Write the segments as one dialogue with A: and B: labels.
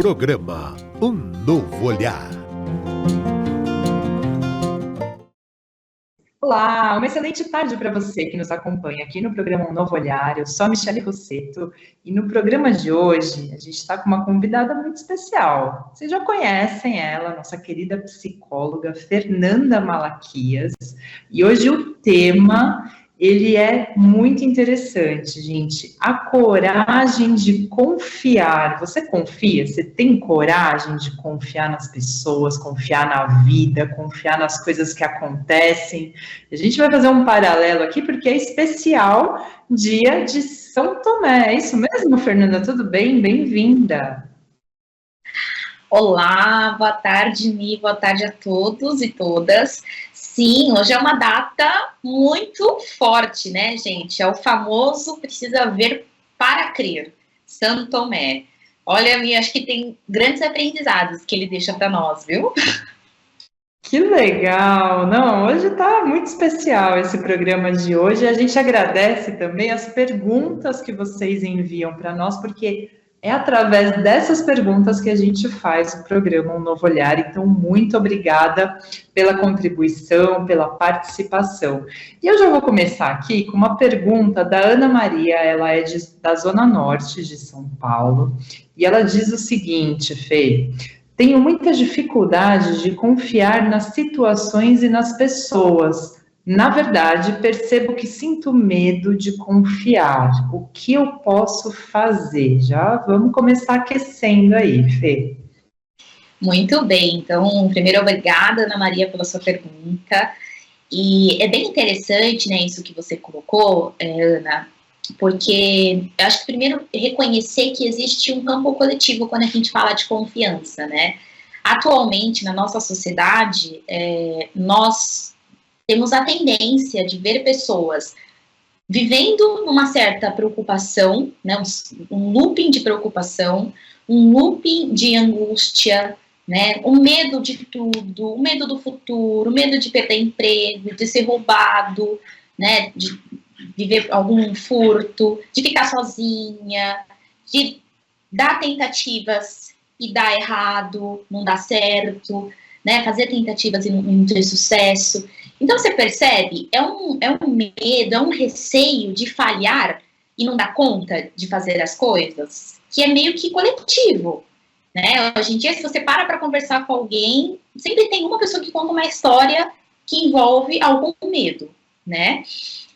A: Programa Um Novo Olhar.
B: Olá, uma excelente tarde para você que nos acompanha aqui no programa Um Novo Olhar. Eu sou a Michele Rossetto e no programa de hoje a gente está com uma convidada muito especial. Vocês já conhecem ela, nossa querida psicóloga Fernanda Malaquias. E hoje o tema, ele é muito interessante, gente. A coragem de confiar. Você confia? Você tem coragem de confiar nas pessoas, confiar na vida, confiar nas coisas que acontecem? A gente vai fazer um paralelo aqui, porque é especial dia de São Tomé. É isso mesmo, Fernanda? Tudo bem? Bem-vinda.
C: Olá, boa tarde, Mi, boa tarde a todos e todas. Sim, hoje é uma data muito forte, né, gente? É o famoso precisa ver para crer, São Tomé. Olha, Mi, acho que tem grandes aprendizados que ele deixa para nós, viu?
B: Que legal! Não, hoje está muito especial esse programa de hoje. A gente agradece também as perguntas que vocês enviam para nós, porque é através dessas perguntas que a gente faz o programa Um Novo Olhar. Então, muito obrigada pela contribuição, pela participação. E eu já vou começar aqui com uma pergunta da Ana Maria, ela é da Zona Norte de São Paulo, e ela diz o seguinte, Fê: tenho muita dificuldade de confiar nas situações e nas pessoas. Na verdade, percebo que sinto medo de confiar. O que eu posso fazer? Já vamos começar aquecendo aí, Fê.
C: Muito bem, então, primeiro, obrigada, Ana Maria, pela sua pergunta. E é bem interessante, né, isso que você colocou, Ana, porque eu acho que primeiro reconhecer que existe um campo coletivo quando a gente fala de confiança, né? Atualmente, na nossa sociedade, nós temos a tendência de ver pessoas vivendo numa certa preocupação, né, um looping de preocupação, um looping de angústia, né, o medo de tudo, o medo do futuro, o medo de perder emprego, de ser roubado, né, de viver algum furto, de ficar sozinha, de dar tentativas e dar errado, não dar certo, né, fazer tentativas e não ter sucesso. Então, você percebe, é um medo, é um receio de falhar e não dar conta de fazer as coisas, que é meio que coletivo, né? Hoje em dia, se você para conversar com alguém, sempre tem uma pessoa que conta uma história que envolve algum medo, né?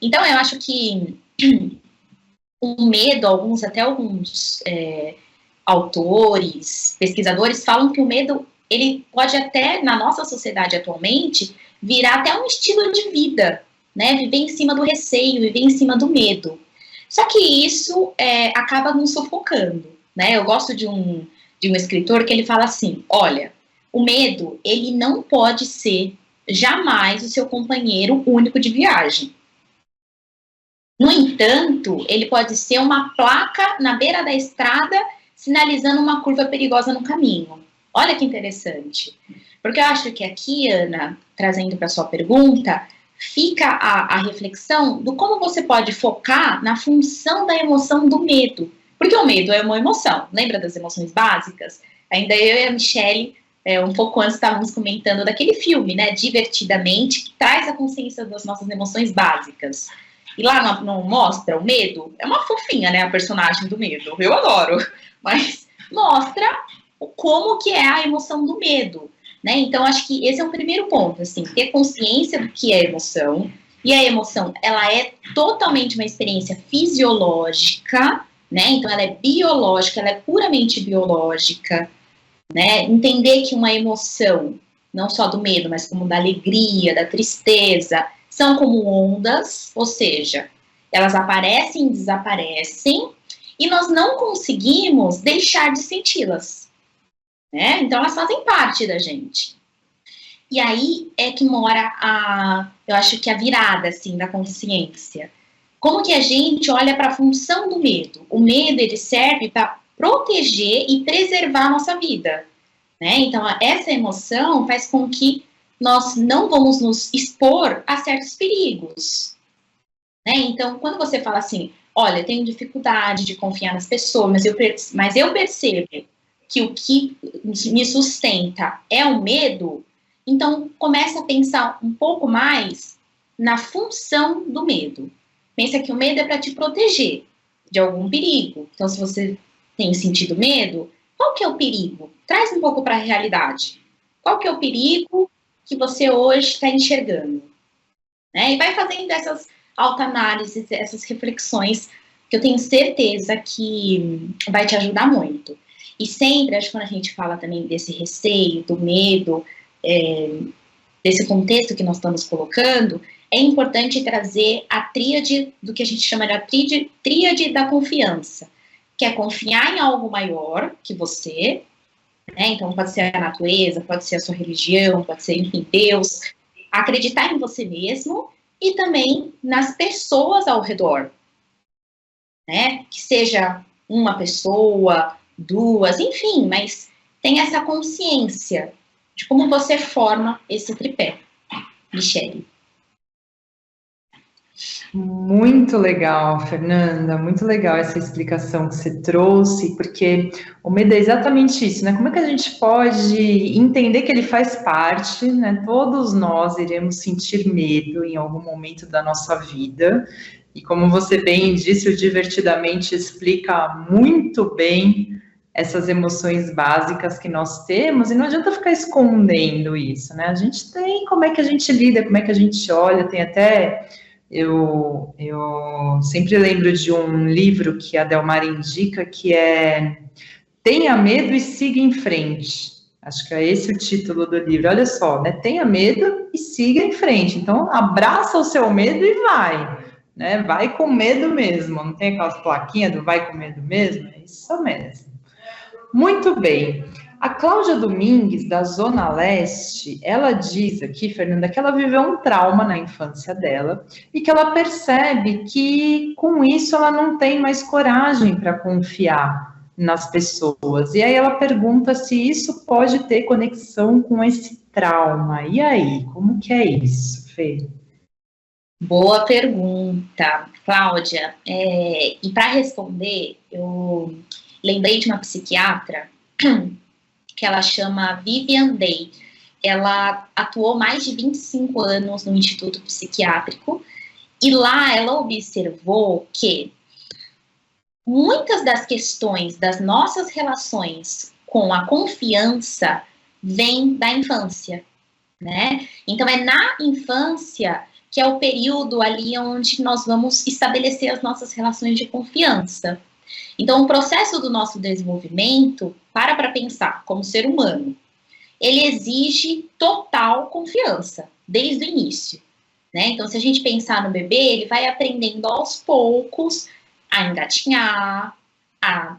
C: Então, eu acho que o medo, alguns autores, pesquisadores falam que o medo, ele pode até, na nossa sociedade atualmente, virar até um estilo de vida, né? Viver em cima do receio, viver em cima do medo. Só que isso acaba nos sufocando, né? Eu gosto de um escritor que ele fala assim, olha, o medo, ele não pode ser jamais o seu companheiro único de viagem. No entanto, ele pode ser uma placa na beira da estrada sinalizando uma curva perigosa no caminho. Olha que interessante. Porque eu acho que aqui, Ana, trazendo para a sua pergunta, fica a reflexão do como você pode focar na função da emoção do medo. Porque o medo é uma emoção. Lembra das emoções básicas? Ainda eu e a Michele, um pouco antes, estávamos comentando daquele filme, né, Divertidamente, que traz a consciência das nossas emoções básicas. E lá não mostra o medo? É uma fofinha, né, a personagem do medo. Eu adoro. Mas mostra como que é a emoção do medo, né? Então, acho que esse é o primeiro ponto, assim, ter consciência do que é emoção. E a emoção, ela é totalmente uma experiência fisiológica, né? Então, ela é biológica, ela é puramente biológica, né? Entender que uma emoção, não só do medo, mas como da alegria, da tristeza, são como ondas, ou seja, elas aparecem e desaparecem, e nós não conseguimos deixar de senti-las, né? Então, elas fazem parte da gente. E aí é que mora eu acho que a virada, assim, da consciência. Como que a gente olha para a função do medo? O medo, ele serve para proteger e preservar a nossa vida, né? Então, essa emoção faz com que nós não vamos nos expor a certos perigos, né? Então, quando você fala assim, olha, eu tenho dificuldade de confiar nas pessoas, mas eu percebo que o que me sustenta é o medo, então começa a pensar um pouco mais na função do medo. Pensa que o medo é para te proteger de algum perigo. Então, se você tem sentido medo, qual que é o perigo? Traz um pouco para a realidade. Qual que é o perigo que você hoje está enxergando? Né? E vai fazendo essas autoanálises, essas reflexões, que eu tenho certeza que vai te ajudar muito. E sempre, acho que quando a gente fala também desse receio, do medo, desse contexto que nós estamos colocando, é importante trazer a tríade do que a gente chama de tríade da confiança, que é confiar em algo maior que você, né? Então pode ser a natureza, pode ser a sua religião, pode ser, enfim, Deus, acreditar em você mesmo e também nas pessoas ao redor, né? Que seja uma pessoa, duas, enfim, mas tem essa consciência de como você forma esse tripé. Michele.
B: Muito legal, Fernanda, muito legal essa explicação que você trouxe, porque o medo é exatamente isso, né? Como é que a gente pode entender que ele faz parte, né? Todos nós iremos sentir medo em algum momento da nossa vida, e como você bem disse, o Divertidamente explica muito bem essas emoções básicas que nós temos, e não adianta ficar escondendo isso, né? A gente tem como é que a gente lida, como é que a gente olha, tem até... Eu sempre lembro de um livro que a Delmar indica, que é Tenha Medo e Siga em Frente. Acho que é esse o título do livro. Olha só, né? Tenha medo e siga em frente. Então, abraça o seu medo e vai. Né? Vai com medo mesmo. Não tem aquelas plaquinhas do vai com medo mesmo? É isso mesmo. Muito bem. A Cláudia Domingues, da Zona Leste, ela diz aqui, Fernanda, que ela viveu um trauma na infância dela e que ela percebe que, com isso, ela não tem mais coragem para confiar nas pessoas. E aí ela pergunta se isso pode ter conexão com esse trauma. E aí, como que é isso, Fê?
C: Boa pergunta, Cláudia. E para responder, eu lembrei de uma psiquiatra que ela chama Vivian Day. Ela atuou mais de 25 anos no Instituto Psiquiátrico e lá ela observou que muitas das questões das nossas relações com a confiança vêm da infância, né? Então é na infância que é o período ali onde nós vamos estabelecer as nossas relações de confiança. Então, o processo do nosso desenvolvimento, para pensar, como ser humano, ele exige total confiança, desde o início, né? Então, se a gente pensar no bebê, ele vai aprendendo aos poucos a engatinhar, a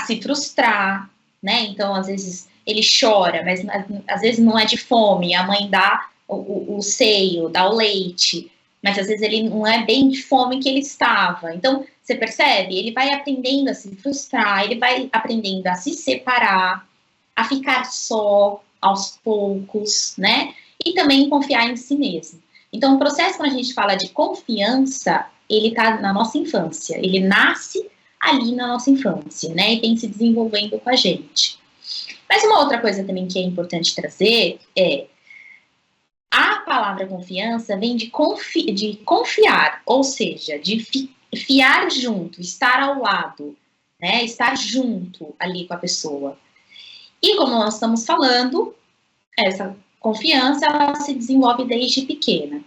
C: se frustrar, né? Então, às vezes, ele chora, mas às vezes não é de fome, a mãe dá o seio, dá o leite, mas às vezes ele não é bem de fome que ele estava. Então, você percebe? Ele vai aprendendo a se frustrar, ele vai aprendendo a se separar, a ficar só aos poucos, né? E também confiar em si mesmo. Então, o processo, quando a gente fala de confiança, ele está na nossa infância. Ele nasce ali na nossa infância, né? E tem se desenvolvendo com a gente. Mas uma outra coisa também que é importante trazer é a palavra confiança vem de confiar, ou seja, de fiar junto, estar ao lado, né? Estar junto ali com a pessoa. E como nós estamos falando, essa confiança ela se desenvolve desde pequena.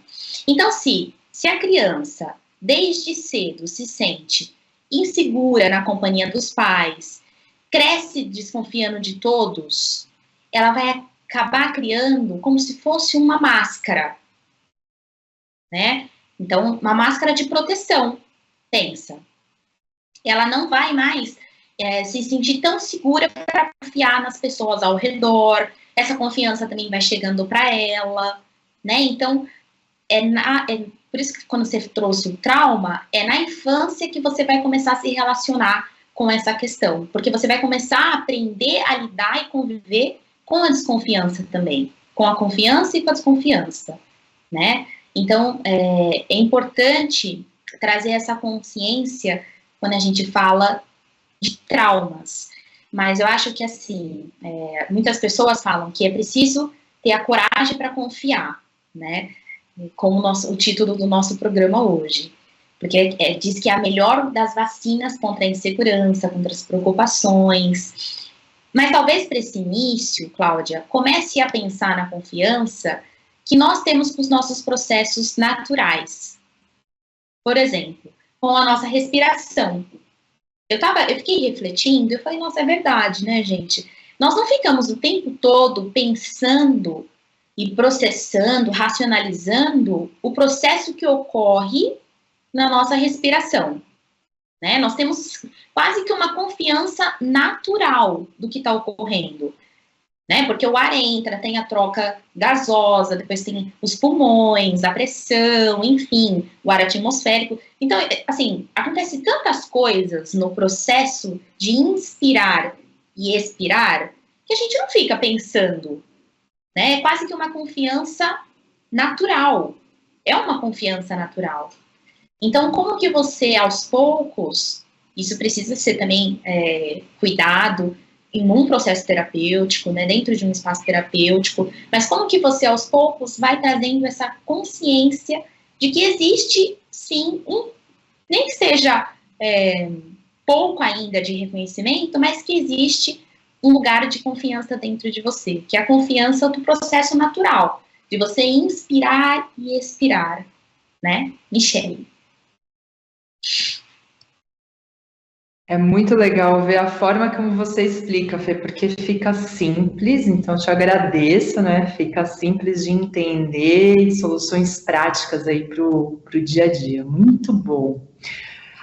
C: Então, se a criança desde cedo se sente insegura na companhia dos pais, cresce desconfiando de todos, ela vai acabar criando como se fosse uma máscara, né? Então, uma máscara de proteção, pensa. Ela não vai mais se sentir tão segura para confiar nas pessoas ao redor, essa confiança também vai chegando para ela, né? Então, por isso que quando você trouxe o trauma, é na infância que você vai começar a se relacionar com essa questão, porque você vai começar a aprender a lidar e conviver com a desconfiança também, com a confiança e com a desconfiança, né? Então, é importante trazer essa consciência quando a gente fala de traumas. Mas eu acho que, assim, muitas pessoas falam que é preciso ter a coragem para confiar, né? Como o título do nosso programa hoje. Porque diz que é a melhor das vacinas contra a insegurança, contra as preocupações. Mas talvez para esse início, Cláudia, comece a pensar na confiança que nós temos com os nossos processos naturais. Por exemplo, com a nossa respiração. Eu fiquei refletindo, eu falei, nossa, é verdade, né, gente? Nós não ficamos o tempo todo pensando e processando, racionalizando o processo que ocorre na nossa respiração, né? Nós temos quase que uma confiança natural do que está ocorrendo, né? Porque o ar entra, tem a troca gasosa, depois tem os pulmões, a pressão, enfim, o ar atmosférico. Então, assim, acontece tantas coisas no processo de inspirar e expirar que a gente não fica pensando, né? É quase que uma confiança natural. É uma confiança natural. Então, como que você, aos poucos, isso precisa ser também cuidado em um processo terapêutico, né, dentro de um espaço terapêutico, mas como que você, aos poucos, vai trazendo essa consciência de que existe, sim, nem que seja pouco ainda de reconhecimento, mas que existe um lugar de confiança dentro de você, que é a confiança do processo natural, de você inspirar e expirar, né? Michele.
B: É muito legal ver a forma como você explica, Fê, porque fica simples, então te agradeço, né? Fica simples de entender e soluções práticas aí para o dia a dia. Muito bom.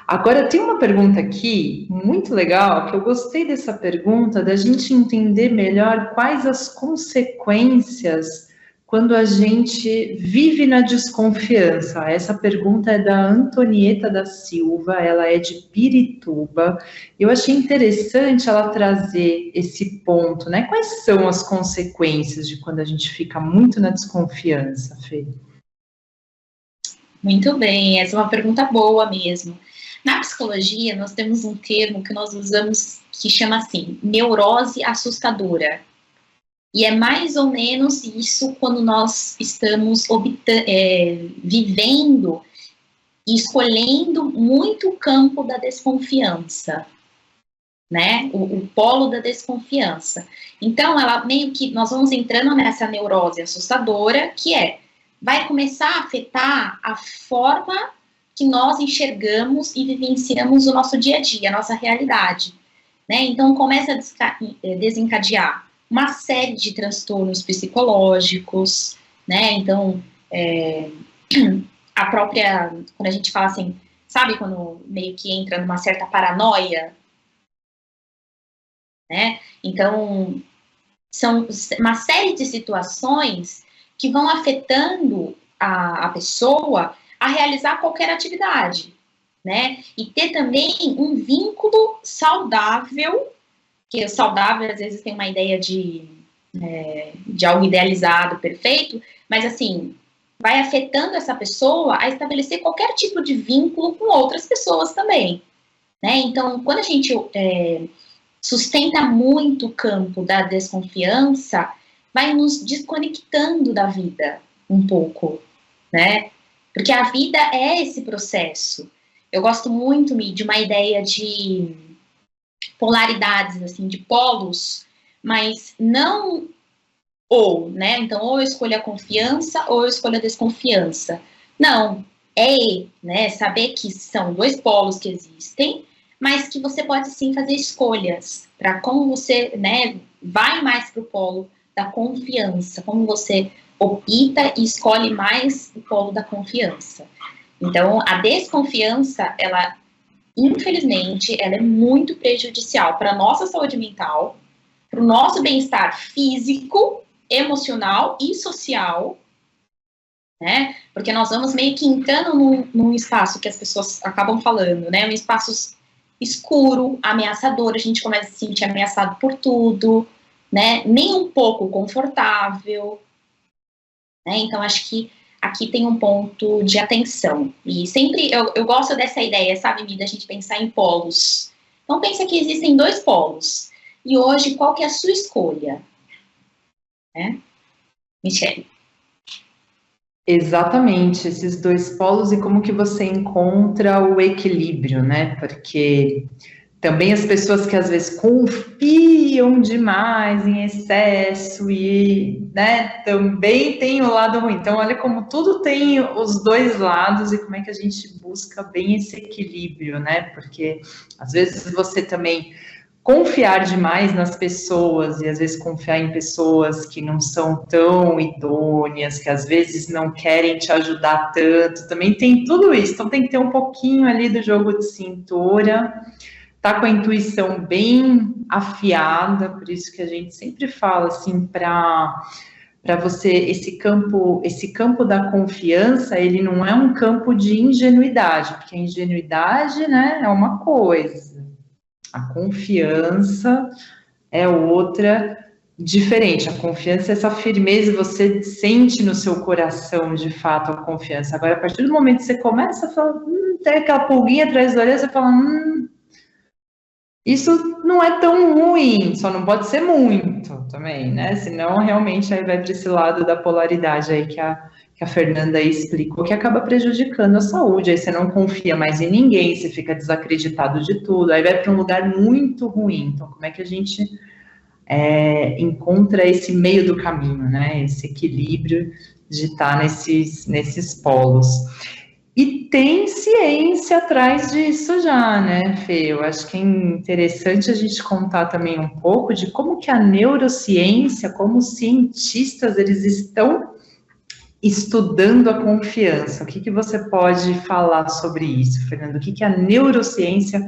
B: Agora, tem uma pergunta aqui, muito legal, que eu gostei dessa pergunta, da gente entender melhor quais as consequências quando a gente vive na desconfiança. Essa pergunta é da Antonieta da Silva, ela é de Pirituba. Eu achei interessante ela trazer esse ponto, né? Quais são as consequências de quando a gente fica muito na desconfiança, Fê?
C: Muito bem, essa é uma pergunta boa mesmo. Na psicologia, nós temos um termo que nós usamos que chama assim, neurose assustadora. E é mais ou menos isso quando nós estamos vivendo e escolhendo muito o campo da desconfiança, né? O polo da desconfiança. Então, ela meio que nós vamos entrando nessa neurose assustadora, que vai começar a afetar a forma que nós enxergamos e vivenciamos o nosso dia a dia, a nossa realidade, né? Então, começa a desencadear uma série de transtornos psicológicos, né? Então, a própria, quando a gente fala assim, sabe quando meio que entra numa certa paranoia, né? Então, são uma série de situações que vão afetando a pessoa a realizar qualquer atividade, né? E ter também um vínculo saudável, que o saudável às vezes tem uma ideia de algo idealizado, perfeito, mas assim, vai afetando essa pessoa a estabelecer qualquer tipo de vínculo com outras pessoas também, né? Então, quando a gente sustenta muito o campo da desconfiança, vai nos desconectando da vida um pouco, né? Porque a vida é esse processo. Eu gosto muito de uma ideia de polaridades, assim, de polos, mas não ou, né? Então, ou eu escolho a confiança ou eu escolho a desconfiança. Não, né? Saber que são dois polos que existem, mas que você pode sim fazer escolhas para como você, né, vai mais para o polo da confiança, como você opta e escolhe mais o polo da confiança. Então, a desconfiança, ela, infelizmente, ela é muito prejudicial para a nossa saúde mental, para o nosso bem-estar físico, emocional e social, né? Porque nós vamos meio que entrando num espaço que as pessoas acabam falando, né? Um espaço escuro, ameaçador, a gente começa a se sentir ameaçado por tudo, né? Nem um pouco confortável, né? Então, acho que aqui tem um ponto de atenção. E sempre, eu gosto dessa ideia, sabe, Mi, da gente pensar em polos. Então, pensa que existem dois polos. E hoje, qual que é a sua escolha? Né? Michele.
B: Exatamente, esses dois polos e como que você encontra o equilíbrio, né? Porque também as pessoas que às vezes confiam demais em excesso e, né, também tem o lado ruim. Então, olha como tudo tem os dois lados e como é que a gente busca bem esse equilíbrio, né? Porque às vezes você também confiar demais nas pessoas e às vezes confiar em pessoas que não são tão idôneas, que às vezes não querem te ajudar tanto, também tem tudo isso. Então tem que ter um pouquinho ali do jogo de cintura, tá com a intuição bem afiada, por isso que a gente sempre fala assim para você esse campo da confiança, ele não é um campo de ingenuidade, porque a ingenuidade, né, é uma coisa. A confiança é outra diferente. A confiança é essa firmeza, você sente no seu coração de fato a confiança. Agora, a partir do momento que você começa a falar, tem aquela pulguinha atrás da orelha, você fala, isso não é tão ruim, só não pode ser muito também, né? Senão, realmente, aí vai para esse lado da polaridade aí que a Fernanda aí explicou, que acaba prejudicando a saúde. Aí você não confia mais em ninguém, você fica desacreditado de tudo, aí vai para um lugar muito ruim. Então, como é que a gente encontra esse meio do caminho, né? Esse equilíbrio de estar nesses polos. E tem ciência atrás disso já, né, Fê? Eu acho que é interessante a gente contar também um pouco de como que a neurociência, como os cientistas, eles estão estudando a confiança. O que você pode falar sobre isso, Fernando? O que a neurociência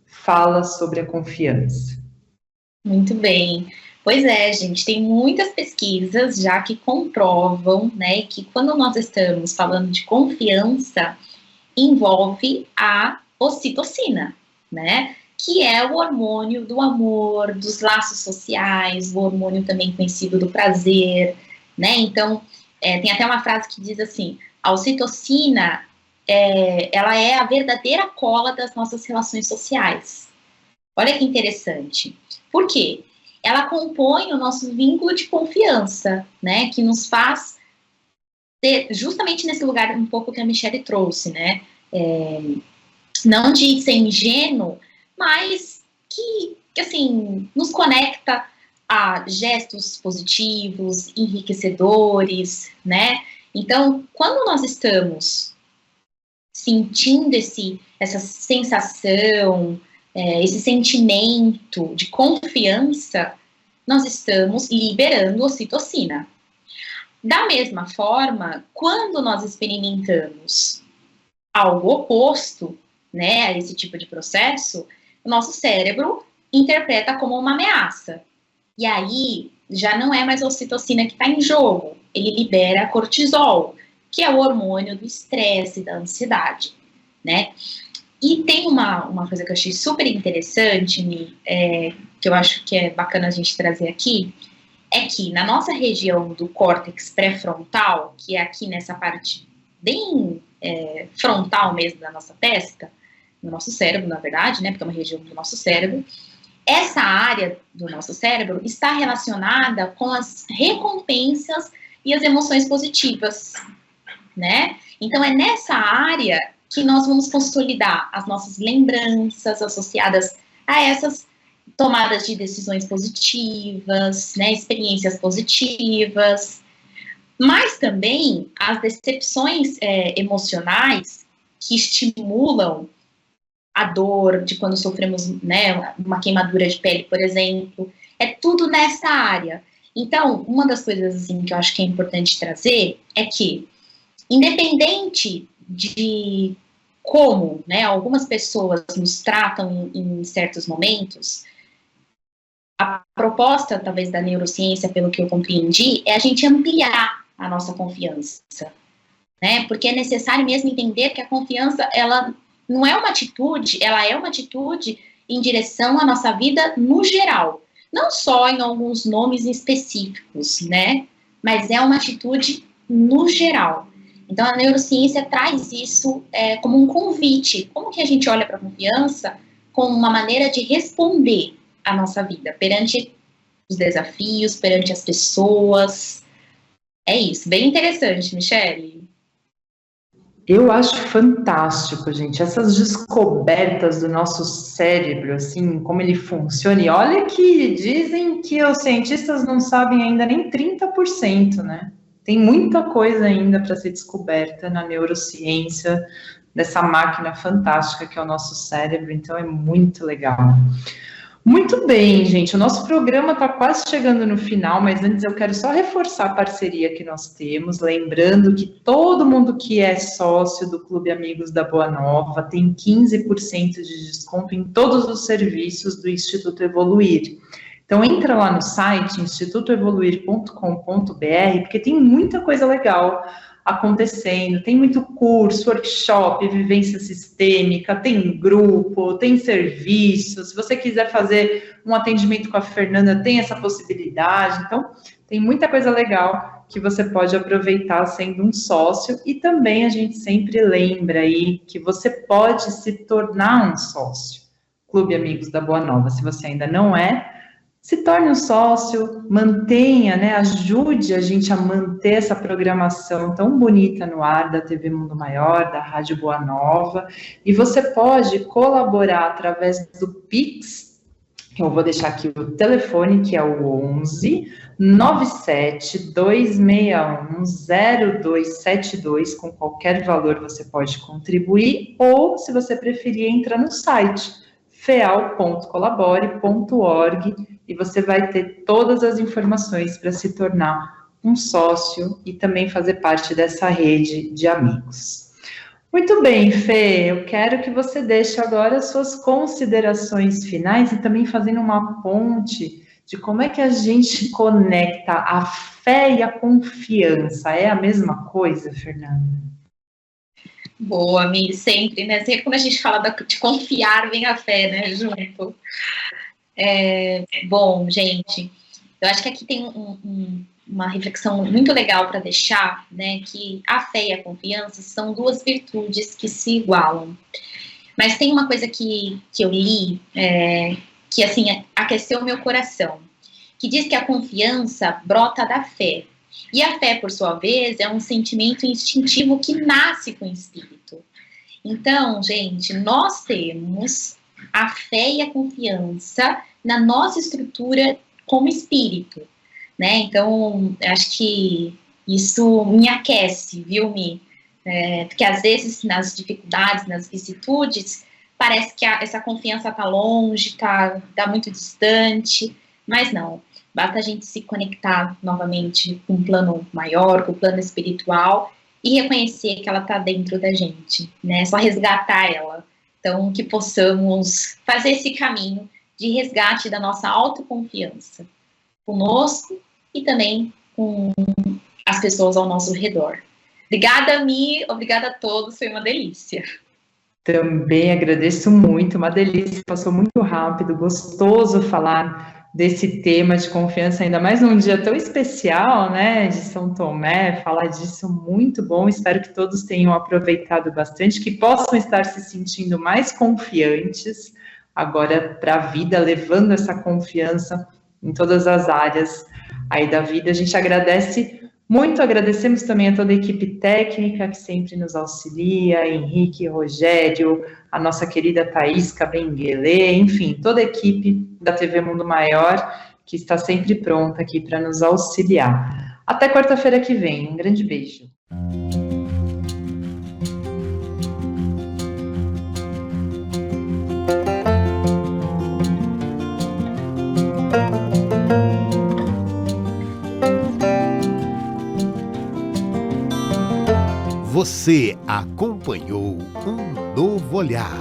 B: fala sobre a confiança?
C: Muito bem. Pois é, gente, tem muitas pesquisas já que comprovam, né, que quando nós estamos falando de confiança, envolve a ocitocina, né, que é o hormônio do amor, dos laços sociais, o hormônio também conhecido do prazer, né, então, tem até uma frase que diz assim, a ocitocina, ela é a verdadeira cola das nossas relações sociais. Olha que interessante. Por quê? Ela compõe o nosso vínculo de confiança, né, que nos faz ter, justamente nesse lugar um pouco que a Michele trouxe, né, não de ser ingênuo, mas que assim, nos conecta a gestos positivos, enriquecedores, né, então, quando nós estamos sentindo essa sensação, esse sentimento de confiança, nós estamos liberando ocitocina. Da mesma forma, quando nós experimentamos algo oposto, né, a esse tipo de processo, o nosso cérebro interpreta como uma ameaça. E aí, já não é mais a ocitocina que está em jogo, ele libera cortisol, que é o hormônio do estresse, da ansiedade, né? E tem uma coisa que eu achei super interessante, que eu acho que é bacana a gente trazer aqui, é que na nossa região do córtex pré-frontal, que é aqui nessa parte bem frontal mesmo da nossa testa, do nosso cérebro, na verdade, né, porque é uma região do nosso cérebro, essa área do nosso cérebro está relacionada com as recompensas e as emoções positivas, né? Então é nessa área que nós vamos consolidar as nossas lembranças associadas a essas tomadas de decisões positivas, né, experiências positivas, mas também as decepções emocionais que estimulam a dor de quando sofremos, né, uma queimadura de pele, por exemplo, é tudo nessa área. Então, uma das coisas assim, que eu acho que é importante trazer é que, independente de como, né, algumas pessoas nos tratam em certos momentos, a proposta, talvez, da neurociência, pelo que eu compreendi, é a gente ampliar a nossa confiança, né, porque é necessário mesmo entender que a confiança, ela não é uma atitude, ela é uma atitude em direção à nossa vida no geral, não só em alguns nomes específicos, né, mas é uma atitude no geral. Então, a neurociência traz isso como um convite. Como que a gente olha para a confiança como uma maneira de responder a nossa vida, perante os desafios, perante as pessoas. É isso, bem interessante, Michele.
B: Eu acho fantástico, gente, essas descobertas do nosso cérebro, assim, como ele funciona. E olha que dizem que os cientistas não sabem ainda nem 30%, né? Tem muita coisa ainda para ser descoberta na neurociência, dessa máquina fantástica que é o nosso cérebro, então é muito legal. Muito bem, gente. O nosso programa está quase chegando no final, mas antes eu quero só reforçar a parceria que nós temos, lembrando que todo mundo que é sócio do Clube Amigos da Boa Nova tem 15% de desconto em todos os serviços do Instituto Evoluir. Então, entra lá no site institutoevoluir.com.br, porque tem muita coisa legal acontecendo, tem muito curso, workshop, vivência sistêmica, tem grupo, tem serviço. Se você quiser fazer um atendimento com a Fernanda, tem essa possibilidade. Então, tem muita coisa legal que você pode aproveitar sendo um sócio, e também a gente sempre lembra aí que você pode se tornar um sócio. Clube Amigos da Boa Nova, se você ainda não é, se torne um sócio, mantenha, né, ajude a gente a manter essa programação tão bonita no ar da TV Mundo Maior, da Rádio Boa Nova, e você pode colaborar através do Pix, que eu vou deixar aqui o telefone, que é o 11 97 261 0272, com qualquer valor você pode contribuir, ou, se você preferir, entra no site feal.colabore.org e você vai ter todas as informações para se tornar um sócio e também fazer parte dessa rede de amigos. Muito bem, Fê, eu quero que você deixe agora as suas considerações finais e também fazendo uma ponte de como é que a gente conecta a fé e a confiança. É a mesma coisa, Fernanda?
C: Boa, Mi, sempre, né? Sempre quando a gente fala de confiar, vem a fé, né, junto. Bom, gente, eu acho que aqui tem uma reflexão muito legal para deixar, né, que a fé e a confiança são duas virtudes que se igualam. Mas tem uma coisa que eu li, que, assim, aqueceu o meu coração, que diz que a confiança brota da fé. E a fé, por sua vez, é um sentimento instintivo que nasce com o espírito. Então, gente, nós temos a fé e a confiança na nossa estrutura como espírito, né? Então, acho que isso me aquece, viu, Mi? Porque às vezes, nas dificuldades, nas vicissitudes, parece que essa confiança está longe, tá muito distante, mas não. Basta a gente se conectar novamente com um plano maior, com o plano espiritual, e reconhecer que ela está dentro da gente, né? Só resgatar ela. Então, que possamos fazer esse caminho de resgate da nossa autoconfiança conosco e também com as pessoas ao nosso redor. Obrigada, Mi, obrigada a todos, foi uma delícia.
B: Também agradeço muito, uma delícia, passou muito rápido, gostoso falar desse tema de confiança, ainda mais num dia tão especial, né, de São Tomé, falar disso muito bom, espero que todos tenham aproveitado bastante, que possam estar se sentindo mais confiantes agora para a vida, levando essa confiança em todas as áreas aí da vida. A gente agradece muito, agradecemos também a toda a equipe técnica que sempre nos auxilia, Henrique, Rogério, a nossa querida Thaís Cabenguele, enfim, toda a equipe da TV Mundo Maior que está sempre pronta aqui para nos auxiliar. Até quarta-feira que vem, um grande beijo.
A: Você acompanhou Um Novo Olhar.